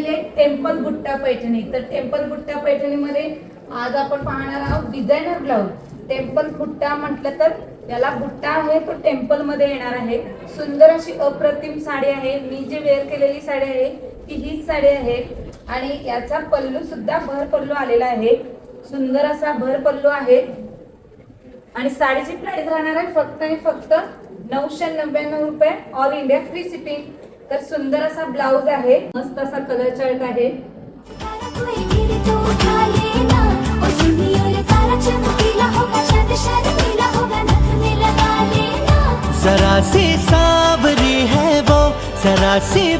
आलेली आहे टेम्पल बुट्टा पैठणी। तर टेम्पल बुट्टा पैठणीमध्ये आज आपण पाहणार आहोत डिझायनर ब्लाउज। टेम्पल बुट्टा म्हटलं तर त्याला बुट्टा आहे तो टेम्पल मध्ये येणार आहे। सुंदर अशी अप्रतिम साडी आहे। मी जे वेअर केलेली साडी आहे ती हीच साडी आहे आणि याचा पल्लू सुद्धा भर पल्लू आलेला आहे। सुंदर असा भर पल्लू आहे आणि साडीची प्राइस राहणार आहे फक्त आणि फक्त 999 रुपये, ऑल इंडिया फ्री शिपिंग। तर सुंदर असा ब्लाउज आहे, मस्त असा कलर चार्ट आहे। जरा सी सांवरी है वो, जरा सी